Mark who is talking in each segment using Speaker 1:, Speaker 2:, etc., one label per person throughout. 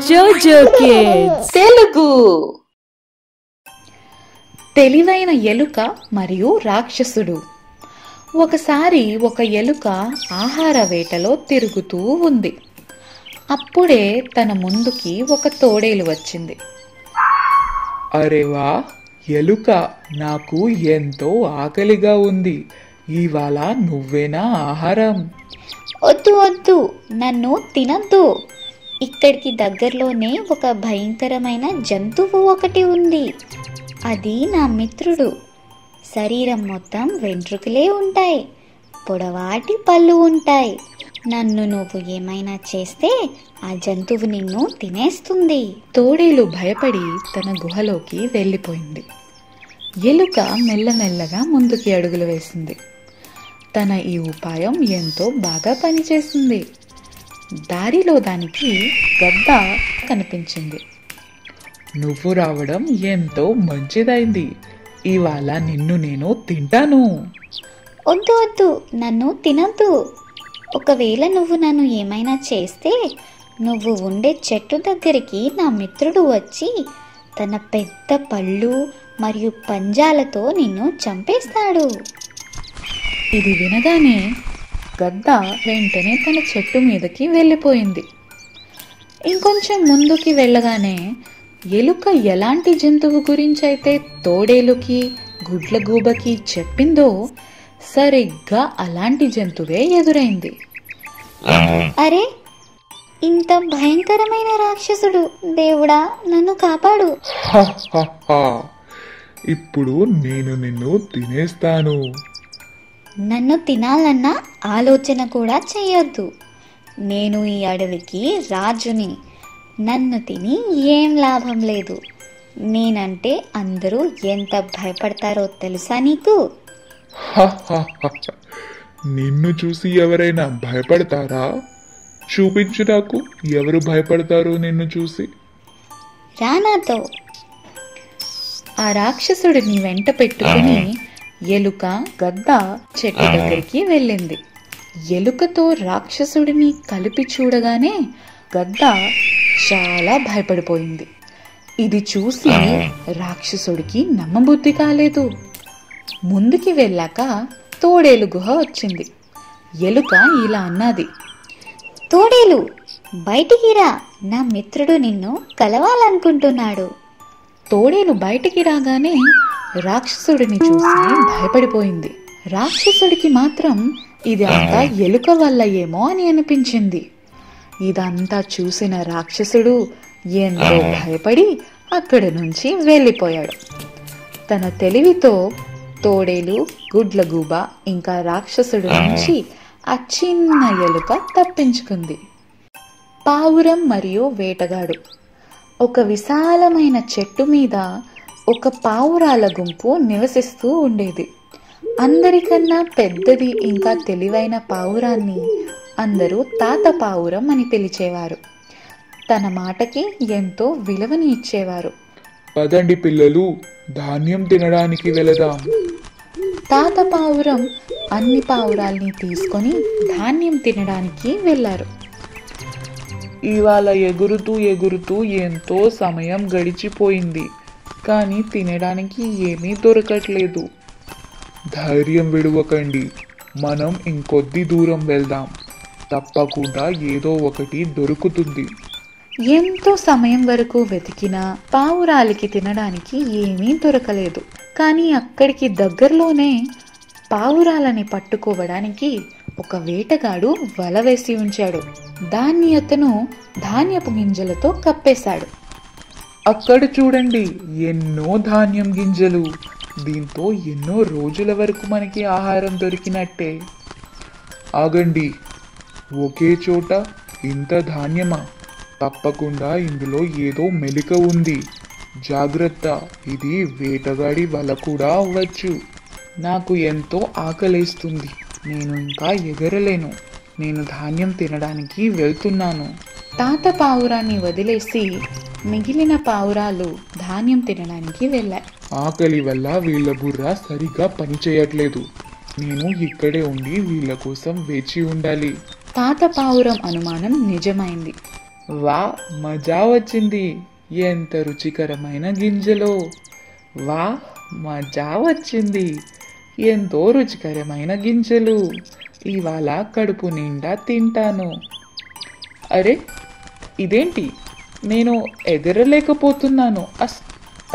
Speaker 1: జోజో కిడ్స్ తెలుగు. తెలివైన ఎలుక మరియు రాక్షసుడు. ఒకసారి ఒక ఎలుక ఆహార వేటలో తిరుగుతూ ఉంది. అప్పుడే తన ముందుకి ఒక తోడేలు వచ్చింది.
Speaker 2: అరే వా ఎలుక, నాకు ఎంతో ఆకలిగా ఉంది. ఇవాళ నువ్వేనా ఆహారం?
Speaker 3: వద్దు వద్దు, నన్ను తినద్దు. ఇక్కడికి దగ్గరలోనే ఒక భయంకరమైన జంతువు ఒకటి ఉంది. అది నా మిత్రుడు. శరీరం మొత్తం వెంట్రుకలే ఉంటాయి, పొడవాటి పళ్ళు ఉంటాయి. నన్ను నువ్వు ఏమైనా చేస్తే ఆ జంతువు నిన్ను తినేస్తుంది.
Speaker 1: తోడేలు భయపడి తన గుహలోకి వెళ్ళిపోయింది. ఎలుక మెల్లమెల్లగా ముందుకి అడుగులు వేసింది. తన ఈ ఉపాయం ఎంతో బాగా పనిచేసింది. దారిలో దానికి గద్ద కనిపించింది.
Speaker 2: నువ్వు రావడం ఎంతో మంచిదైంది. ఇవాళ నిన్ను నేను తింటాను.
Speaker 3: వద్దు వద్దు, నన్ను తినద్దు. ఒకవేళ నువ్వు నన్ను ఏమైనా చేస్తే నువ్వు ఉండే చెట్టు దగ్గరికి నా మిత్రుడు వచ్చి తన పెద్ద పళ్ళు మరియు పంజాలతో నిన్ను చంపేస్తాడు.
Speaker 1: ఇది వినగానే గద్ద వెంటనే తన చెట్టు మీదకి వెళ్ళిపోయింది. ఇంకొంచెం ముందుకి వెళ్ళగానే ఎలుక ఎలాంటి జంతువు గురించి అయితే తోడేలుకి గుడ్లగూబకి చెప్పిందో సరిగ్గా అలాంటి జంతువే ఎదురైంది.
Speaker 3: అరే, ఇంత భయంకరమైన రాక్షసుడు! దేవుడా, నన్ను కాపాడు.
Speaker 2: ఇప్పుడు నేను నిన్ను తినేస్తాను.
Speaker 3: నన్ను తినాలన్న ఆలోచన కూడా చెయ్యొద్దు. నేను ఈ అడవికి రాజుని. నన్ను తిని ఏం లాభం లేదు. నేనంటే అందరూ ఎంత భయపడతారో తెలుసా నీకు?
Speaker 2: నిన్ను చూసి ఎవరైనా భయపడతారా? చూపించు నాకు, ఎవరు భయపడతారో నిన్ను చూసి.
Speaker 3: రానాతో.
Speaker 1: ఆ రాక్షసుడిని వెంట పెట్టుకుని ఎలుక గద్ద చెట్టు దగ్గరికి వెళ్ళింది. ఎలుకతో రాక్షసుడిని కలిపి చూడగానే గద్ద చాలా భయపడిపోయింది. ఇది చూసి రాక్షసుడికి నమ్మబుద్ధి కాలేదు. ముందుకి వెళ్ళాక తోడేలు గుహ వచ్చింది. ఎలుక ఇలా అన్నది,
Speaker 3: తోడేలు, బయటికి రా, నా మిత్రుడు నిన్ను కలవాలనుకుంటున్నాడు.
Speaker 1: తోడేలు బయటికి రాగానే రాక్షసుడిని చూసి భయపడిపోయింది. రాక్షసుడికి మాత్రం ఇది అంతా ఎలుక వల్ల ఏమో అని అనిపించింది. ఇదంతా చూసిన రాక్షసుడు ఎంతో భయపడి అక్కడి నుంచి వెళ్ళిపోయాడు. తన తెలివితో తోడేలు, గుడ్లగూబ ఇంకా రాక్షసుడి నుంచి ఆ చిన్న ఎలుక తప్పించుకుంది. పావురం మరియు వేటగాడు. ఒక విశాలమైన చెట్టు మీద ఒక పావురాల గుంపు నివసిస్తూ ఉండేది. అందరికన్నా పెద్దది ఇంకా తెలివైన పావురాన్ని అందరూ తాత పావురం అని పిలిచేవారు. తన మాటకి ఎంతో విలువని ఇచ్చేవారు.
Speaker 2: పదండి పిల్లలు, ధాన్యం తినడానికి వెళదాం.
Speaker 1: తాత పావురం అన్ని పావురాల్ని తీసుకొని ధాన్యం తినడానికి వెళ్లారు.
Speaker 2: ఇవాళ ఎగురుతూ ఎగురుతూ ఎంతో సమయం గడిచిపోయింది, కానీ తినడానికి ఏమీ దొరకట్లేదు. ధైర్యం విడవకండి, మనం ఇంకొద్ది దూరం వెళ్దాం. తప్పకుండా ఏదో ఒకటి దొరుకుతుంది.
Speaker 1: ఎంతో సమయం వరకు వెతికినా పావురాలికి తినడానికి ఏమీ దొరకలేదు. కానీ అక్కడికి దగ్గరలోనే పావురాలని పట్టుకోవడానికి ఒక వేటగాడు వల వేసి ఉంచాడు. దాన్ని అతను ధాన్యపు గింజలతో కప్పేశాడు.
Speaker 2: అక్కడ చూడండి, ఎన్నో ధాన్యం గింజలు. దీంతో ఎన్నో రోజుల వరకు మనకి ఆహారం దొరికినట్టే. ఆగండి, ఒకే చోట ఇంత ధాన్యమా? తప్పకుండా ఇందులో ఏదో మెలిక ఉంది. జాగ్రత్త, ఇది వేటగాడి వల కూడా అవ్వచ్చు. నాకు ఎంతో ఆకలేస్తుంది, నేను ఇంకా ఎగరలేను. నేను ధాన్యం తినడానికి వెళ్తున్నాను.
Speaker 1: తాత పావురాన్ని వదిలేసి మిగిలిన పావురాలు ధాన్యం తినడానికి వెళ్ళాయి.
Speaker 2: ఆకలి వల్ల వీళ్ళ బుర్ర సరిగా పనిచేయట్లేదు. నేను ఇక్కడే ఉండి వీళ్ళ కోసం వేచి ఉండాలి.
Speaker 1: తాత పావురం అనుమానం నిజమైంది.
Speaker 2: వా మజా వచ్చింది, ఎంత రుచికరమైన గింజలో. వా మజా వచ్చింది, ఎంతో రుచికరమైన గింజలు. ఇవాళ కడుపు నిండా తింటాను. అరే ఇదేంటి, నేను ఎగరలేకపోతున్నాను.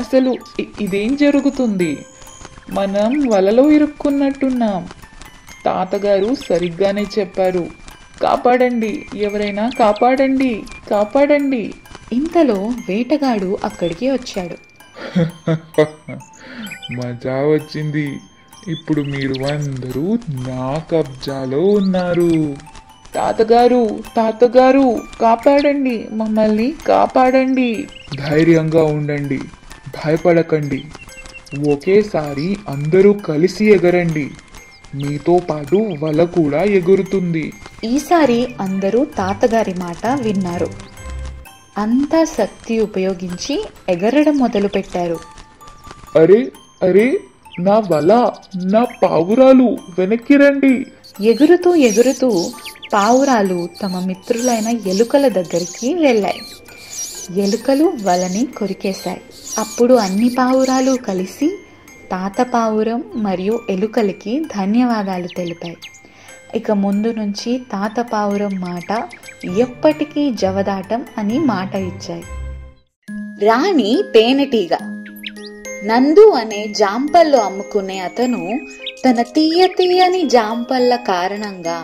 Speaker 2: అసలు ఇదేం జరుగుతుంది? మనం వలలో ఇరుక్కున్నట్టున్నాం. తాతగారు సరిగ్గానే చెప్పారు, కాపాడండి, ఎవరైనా కాపాడండి, కాపాడండి.
Speaker 1: ఇంతలో వేటగాడు అక్కడికి వచ్చాడు.
Speaker 2: మజా వచ్చింది, ఇప్పుడు మీరు అందరూ నా కబ్జాలో ఉన్నారు. తాతగారు, తాతగారు, కాపాడండి, మమ్మల్ని కాపాడండి. ధైర్యంగా ఉండండి, భయపడకండి. ఒకేసారి అందరూ కలిసి ఎగరండి, మీతో పాటు వల కూడా ఎగురుతుంది.
Speaker 1: ఈసారి అందరూ తాతగారి మాట విన్నారు. అంతా శక్తి ఉపయోగించి ఎగరడం మొదలుపెట్టారు.
Speaker 2: అరే అరే, నా వల, నా పావురాలు, వెనక్కి రండి.
Speaker 1: ఎగురుతూ ఎగురుతూ పావురాలు తమ మిత్రులైన ఎలుకల దగ్గరికి వెళ్ళాయి. ఎలుకలు వలని కొరికేశాయి. అప్పుడు అన్ని పావురాలు కలిసి తాత పావురం మరియు ఎలుకలకి ధన్యవాదాలు తెలిపాయి. ఇక ముందు నుంచి తాత పావురం మాట ఎప్పటికీ జవదాటం అని మాట ఇచ్చాయి. రాణి తేనెటీగ. నందు అనే జాంపళ్ళు అమ్ముకునే అతను తన తీయని జాంపళ్ళ కారణంగా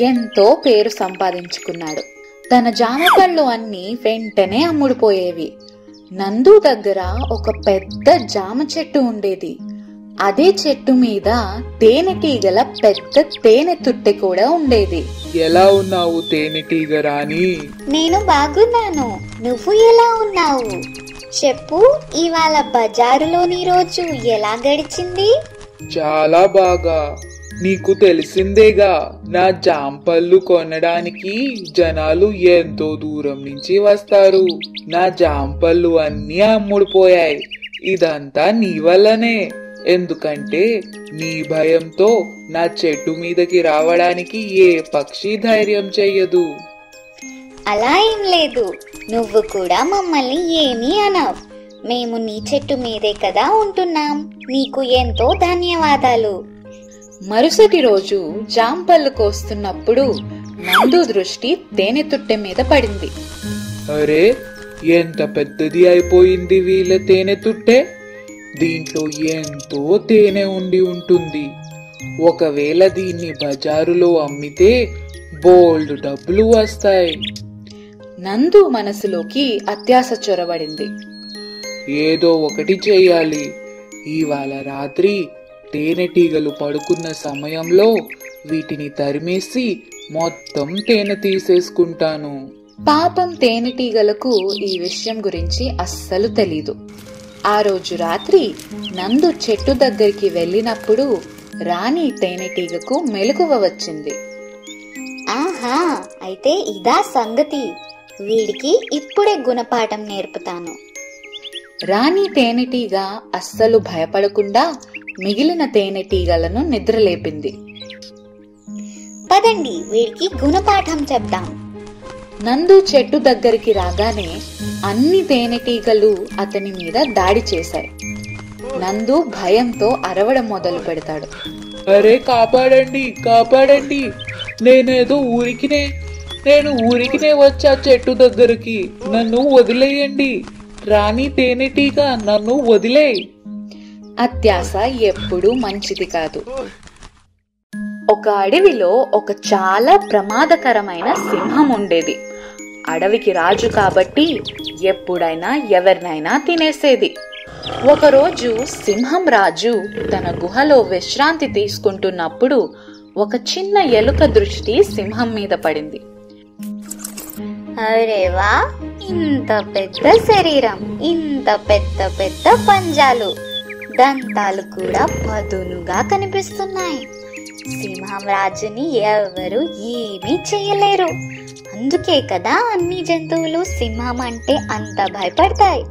Speaker 1: ఎంతో పేరు సంపాదించుకున్నాడు. తన జామపళ్ళు అన్ని వెంటనే అమ్ముడుపోయేవి. నందు దగ్గర ఒక పెద్ద జామ చెట్టు ఉండేది. అదే చెట్టు మీద తేనెటీగల పెద్ద తేనె తుట్టె కూడా ఉండేది.
Speaker 2: ఎలా ఉన్నావు తేనెటీగ రాణి?
Speaker 3: నేను బాగున్నాను, నువ్వు ఎలా ఉన్నావు? చెప్పు, ఇవాళ బజారులోని రోజు ఎలా గడిచింది?
Speaker 2: చాలా బాగా. నీకు తెలిసిందేగా, నా జాంపళ్ళు కొనడానికి జనాలు ఎంతో దూరం నుంచి వస్తారు. నా జాంపళ్ళు అన్నీ అమ్ముడుపోయాయి. ఇదంతా నీ వల్లనే. ఎందుకంటే నీ భయంతో నా చెట్టు మీదకి రావడానికి ఏ పక్షి ధైర్యం చెయ్యదు.
Speaker 3: అలా ఏం లేదు, నువ్వు కూడా మమ్మల్ని ఏమీ అనవు. మేము నీ చెట్టు మీదే కదా ఉంటున్నాం. నీకు ఎంతో ధన్యవాదాలు.
Speaker 1: మరుసటి రోజు జాంపళ్ళు కోస్తున్నప్పుడు నందు దృష్టి తేనె తుట్టె మీద పడింది.
Speaker 2: అరే, ఎంత పెద్దది అయిపోయింది వీళ్ళ తేనె తుట్టె. దీంట్లో ఎంతో తేనె ఉండి ఉంటుంది. ఒకవేళ దీన్ని బజారులో అమ్మితే బోల్డ్ డబ్బులు వస్తాయి.
Speaker 1: నందు మనసులోకి అత్యాశ చొరబడింది.
Speaker 2: ఏదో ఒకటి చెయ్యాలి. ఇవాళ రాత్రి తేనెటీగలు పడుకున్న సమయంలో వీటిని తరిమేసి మొత్తం తేనె తీసేసుకుంటాను.
Speaker 1: పాపం తేనెటీగలకు ఈ విషయం గురించి అస్సలు తెలీదు. ఆ రోజు రాత్రి నందు చెట్టు దగ్గరికి వెళ్ళినప్పుడు రాణి తేనెటీగకు మెలకువ వచ్చింది.
Speaker 3: ఆహా, అయితే ఇదా సంగతి. వీడికి ఇప్పుడే గుణపాఠం నేర్పుతాను.
Speaker 1: రాణి తేనెటీగ అస్సలు భయపడకుండా మిగిలిన తేనెటీగలను నిద్రలేపింది.
Speaker 3: పదండి, వీడికి గుణపాఠం చెప్దాం.
Speaker 1: నందు చెట్టు దగ్గరికి రాగానే అన్ని తేనెటీగలు అతని మీద దాడి చేశాయి. నందు భయంతో అరవడం మొదలు పెడతాడు.
Speaker 2: అరే కాపాడండి, కాపాడండి. నేను ఊరికినే వచ్చా చెట్టు దగ్గరికి. నన్ను వదిలేయండి. రాణి తేనెటీగ, నన్ను వదిలేయ్.
Speaker 1: అత్యాశ ఎప్పుడూ మంచిది కాదు. ఒక అడవిలో ఒక చాలా ప్రమాదకరమైన సింహం ఉండేది. అడవికి రాజు కాబట్టి ఎప్పుడైనా ఎవరినైనా తినేసేది. ఒకరోజు సింహం రాజు తన గుహలో విశ్రాంతి తీసుకుంటున్నప్పుడు ఒక చిన్న ఎలుక దృష్టి సింహం మీద పడింది.
Speaker 3: అరేవా, ఇంత పెద్ద శరీరం, ఇంత పెద్ద పెద్ద పంజాలు, దంతాలు కూడా పదునుగా కనిపిస్తున్నాయి. సింహం రాజుని ఎవరు ఏమీ చేయలేరు. అందుకే కదా అన్ని జంతువులు సింహం అంటే అంత భయపడతాయి.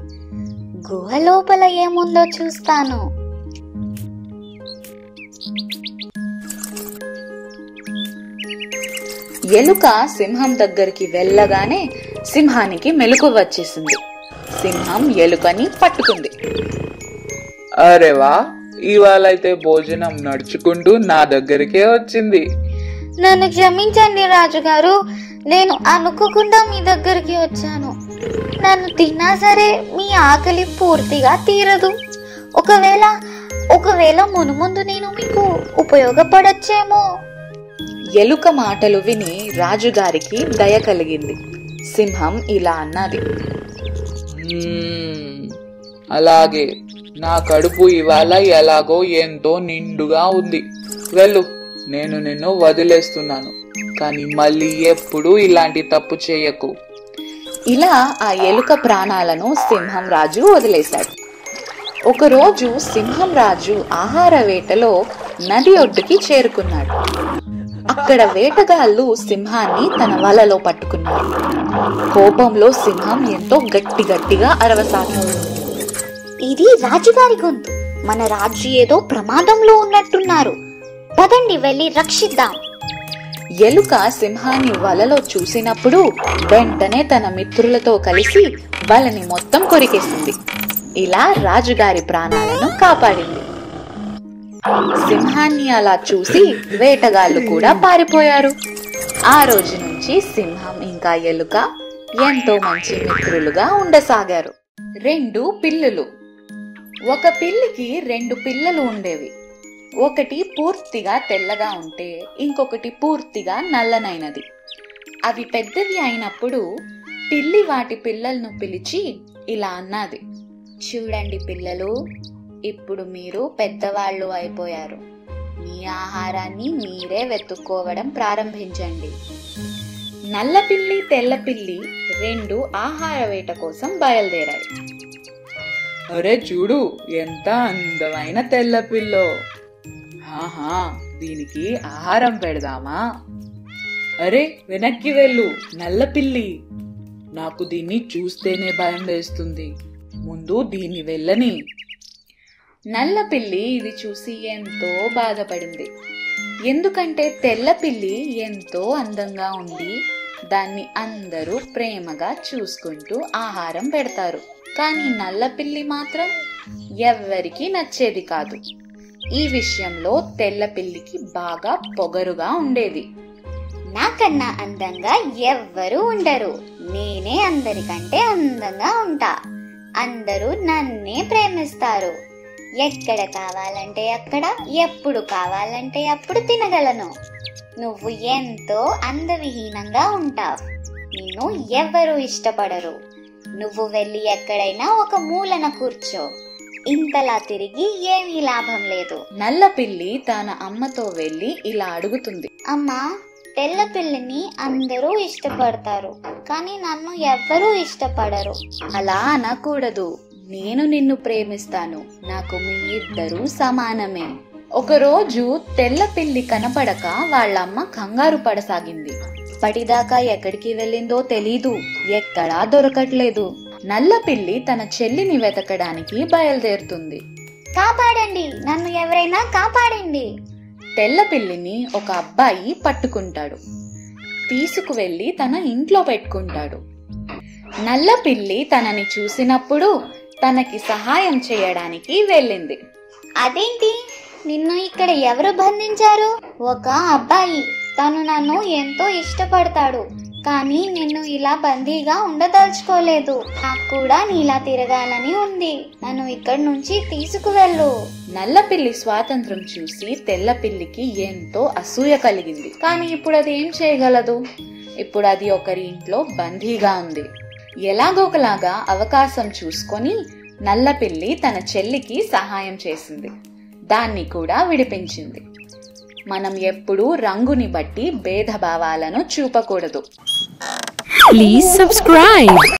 Speaker 3: గుహ లోపల ఏముందో చూస్తాను.
Speaker 1: ఎలుక సింహం దగ్గరికి వెళ్ళగానే సింహానికి మెలకువ వచ్చేసింది. సింహం ఎలుకని పట్టుకుంది.
Speaker 2: అరే వా, ఇవాళ అయితే భోజనం నడుచుకుంటూ నా దగ్గరికే వచ్చింది.
Speaker 3: నన్ను క్షమించండి రాజుగారు, నేను అనుకోకుండా మీ దగ్గరికి వచ్చాను. నన్ను తిన్నా సరే మీ ఆకలి పూర్తిగా తీరదు. ఒకవేళ మునుముందు నేను మీకు ఉపయోగపడచ్చేమో.
Speaker 1: ఎలుక మాటలు విని రాజుగారికి దయ కలిగింది. సింహం ఇలా అన్నది,
Speaker 2: అలాగే, నా కడుపు ఇవాళ ఎలాగో ఎంతో నిండుగా ఉంది. వెళ్ళు, నేను నిన్ను వదిలేస్తున్నాను. కానీ మళ్ళీ ఎప్పుడు ఇలాంటి తప్పు చేయకు.
Speaker 1: ఇలా ఆ ఎలుక ప్రాణాలను సింహం రాజు వదిలేశాడు. ఒకరోజు సింహం రాజు ఆహార వేటలో నది ఒడ్డుకి చేరుకున్నాడు. అక్కడ వేటగాళ్ళు సింహాన్ని తన వలలో పట్టుకున్నారు. కోపంలో సింహం ఎంతో గట్టిగా అరవసాగాడు.
Speaker 3: ఇది రాజుగారి గొంతు. మన రాజు ఏదో ప్రమాదంలో ఉన్నట్టున్నారు. పదండి వెళ్ళి రక్షిద్దాం.
Speaker 1: ఎలుక సింహాన్ని వలలో చూసినప్పుడు వెంటనే తన మిత్రులతో కలిసి వలని మొత్తం కొరికేసింది. ఇలా రాజుగారి ప్రాణాలను కాపాడింది. సింహాన్ని అలా చూసి వేటగాళ్ళు కూడా పారిపోయారు. ఆ రోజు నుంచి సింహం ఇంకా ఎలుక ఎంతో మంచి మిత్రులుగా ఉండసాగారు. 2 పిల్లులు. ఒక పిల్లికి 2 పిల్లలు ఉండేవి. ఒకటి పూర్తిగా తెల్లగా ఉంటే ఇంకొకటి పూర్తిగా నల్లనైనది. అవి పెద్దవి అయినప్పుడు పిల్లి వాటి పిల్లలను పిలిచి ఇలా అన్నది, చూడండి పిల్లలు, ఇప్పుడు మీరు పెద్దవాళ్ళు అయిపోయారు. మీ ఆహారాన్ని మీరే వెతుక్కోవడం ప్రారంభించండి. నల్ల పిల్లి తెల్ల పిల్లి 2 ఆహార వేట కోసం బయలుదేరాయి.
Speaker 2: అరే చూడు, ఎంత అందమైన తెల్ల పిల్లో. ఆహా, దీనికి ఆహారం పెడదామా? అరే వెనక్కి వెళ్ళు నల్ల పిల్లి, నాకు దీన్ని చూస్తేనే భయం వేస్తుంది. ముందు దీన్ని వెళ్ళని.
Speaker 1: నల్ల పిల్లి ఇది చూసి ఎంతో బాధపడింది. ఎందుకంటే తెల్ల పిల్లి ఎంతో అందంగా ఉంది. దాన్ని అందరూ ప్రేమగా చూసుకుంటూ ఆహారం పెడతారు. కానీ నల్ల పిల్లి మాత్రం ఎవ్వరికీ నచ్చేది కాదు. ఈ విషయంలో తెల్ల పిల్లికి బాగా పొగరుగా ఉండేది.
Speaker 3: నాకన్నా అందంగా ఎవ్వరూ ఉండరు. నేనే అందరికంటే అందంగా ఉంటా. అందరూ నన్నే ప్రేమిస్తారు. ఎక్కడ కావాలంటే అక్కడ, ఎప్పుడు కావాలంటే అప్పుడు తినగలను. నువ్వు ఎంతో అందవిహీనంగా ఉంటావు. నిన్ను ఎవ్వరూ ఇష్టపడరు. నువ్వు వెళ్ళి ఎక్కడైనా ఒక మూలన కూర్చో. ఇంతలా తిరిగి ఏమీ లాభం లేదు.
Speaker 1: నల్ల పిల్లి తన అమ్మతో వెళ్ళి ఇలా అడుగుతుంది,
Speaker 3: అమ్మా, తెల్ల పిల్లిని అందరూ ఇష్టపడతారు, కానీ నన్ను ఎవ్వరూ ఇష్టపడరు.
Speaker 1: అలా అనకూడదు. నేను నిన్ను ప్రేమిస్తాను. నాకు మీ ఇద్దరూ సమానమే. ఒకరోజు తెల్ల పిల్లి కనపడక వాళ్ళమ్మ కంగారు పడసాగింది. పడిదాకా ఎక్కడికి వెళ్ళిందో తెలీదు. ఎక్కడా దొరకట్లేదు. నల్ల పిల్లి తన చెల్లిని వెతకడానికి బయలుదేరుతుంది.
Speaker 3: కాపాడండి, నన్ను ఎవరైనా కాపాడండి.
Speaker 1: తెల్ల పిల్లిని ఒక అబ్బాయి పట్టుకుంటాడు. తీసుకువెళ్లి తన ఇంట్లో పెట్టుకుంటాడు. నల్ల పిల్లి తనని చూసినప్పుడు తనకి సహాయం చేయడానికి వెళ్ళింది.
Speaker 3: అదేంటి, నిన్ను ఇక్కడ ఎవరు బంధించారు? ఒక అబ్బాయి. తను నన్ను ఎంతో ఇష్టపడతాడు, కానీ నిన్ను ఇలా బందీగా ఉండదలుచుకోలేదు. నాకు కూడా నీలా తిరగాలని ఉంది. నన్ను ఇక్కడి నుంచి తీసుకువెళ్ళు.
Speaker 1: నల్ల పిల్లి స్వాతంత్రం చూసి తెల్ల పిల్లికి ఎంతో అసూయ కలిగింది. కానీ ఇప్పుడు అది ఏం చేయగలదు? ఇప్పుడు అది ఒకరి ఇంట్లో బందీగా ఉంది. ఎలాగోకలాగా అవకాశం చూసుకొని నల్ల పిల్లి తన చెల్లికి సహాయం చేసింది. దాన్ని కూడా విడిపించింది. మనం ఎప్పుడూ రంగుని బట్టి భేదభావాలను చూపకూడదు.
Speaker 4: Please subscribe.